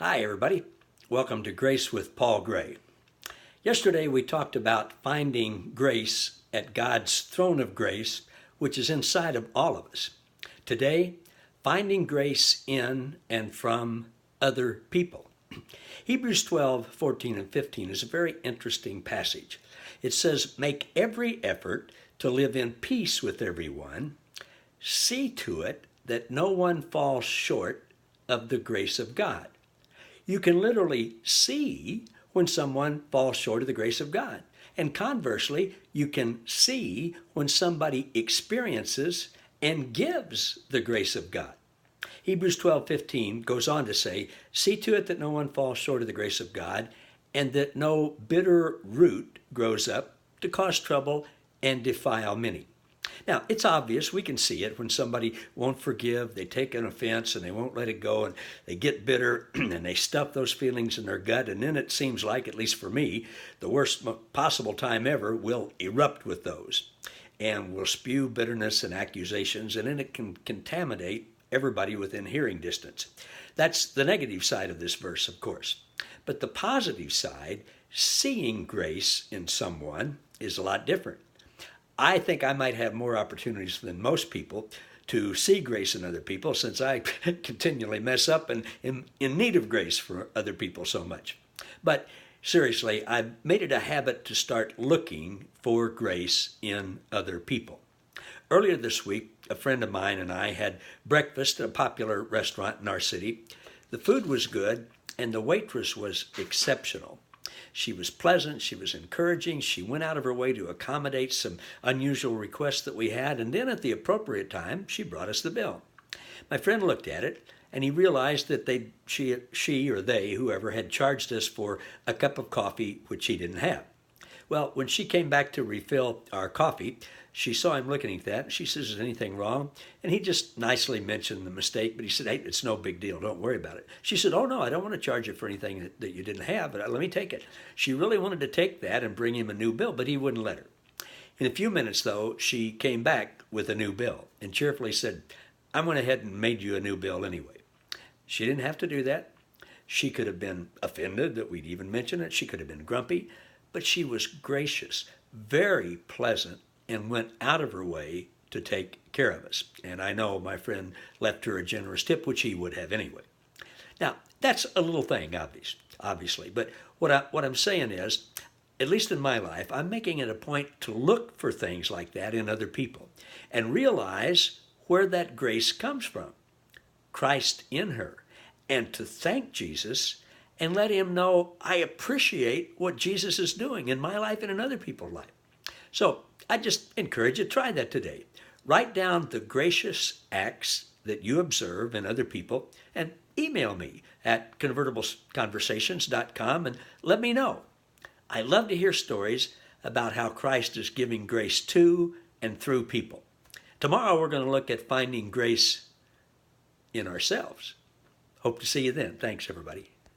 Hi, everybody. Welcome to Grace with Paul Gray. Yesterday, we talked about finding grace at God's throne of grace, which is inside of all of us. Today, finding grace in and from other people. Hebrews 12, 14, and 15 is a very interesting passage. It says, "Make every effort to live in peace with everyone. See to it that no one falls short of the grace of God." You can literally see when someone falls short of the grace of God. And conversely, you can see when somebody experiences and gives the grace of God. Hebrews 12:15 goes on to say, "See to it that no one falls short of the grace of God, and that no bitter root grows up to cause trouble and defile many." Now, it's obvious, we can see it when somebody won't forgive, they take an offense and they won't let it go, and they get bitter and they stuff those feelings in their gut, and then it seems like, at least for me, the worst possible time ever will erupt with those and will spew bitterness and accusations, and then it can contaminate everybody within hearing distance. That's the negative side of this verse, of course. But the positive side, seeing grace in someone, is a lot different. I think I might have more opportunities than most people to see grace in other people, since I continually mess up and am in need of grace for other people so much. But seriously, I've made it a habit to start looking for grace in other people. Earlier this week, a friend of mine and I had breakfast at a popular restaurant in our city. The food was good, and the waitress was exceptional. She was pleasant, she was encouraging, she went out of her way to accommodate some unusual requests that we had, and then at the appropriate time, she brought us the bill. My friend looked at it, and he realized that she or they, whoever, had charged us for a cup of coffee, which he didn't have. Well, when she came back to refill our coffee, she saw him looking at that, and she says, "Is anything wrong?" And he just nicely mentioned the mistake, but he said, "Hey, it's no big deal. Don't worry about it." She said, "Oh, no, I don't want to charge you for anything that you didn't have, but let me take it." She really wanted to take that and bring him a new bill, but he wouldn't let her. In a few minutes, though, she came back with a new bill and cheerfully said, "I went ahead and made you a new bill anyway." She didn't have to do that. She could have been offended that we'd even mentioned it. She could have been grumpy, but she was gracious, very pleasant, and went out of her way to take care of us. And I know my friend left her a generous tip, which he would have anyway. Now, that's a little thing, obviously. But what I'm saying is, at least in my life, I'm making it a point to look for things like that in other people and realize where that grace comes from. Christ in her. And to thank Jesus and let him know I appreciate what Jesus is doing in my life and in other people's life. So I just encourage you to try that today. Write down the gracious acts that you observe in other people and email me at convertibleconversations.com and let me know. I love to hear stories about how Christ is giving grace to and through people. Tomorrow we're going to look at finding grace in ourselves. Hope to see you then. Thanks, everybody.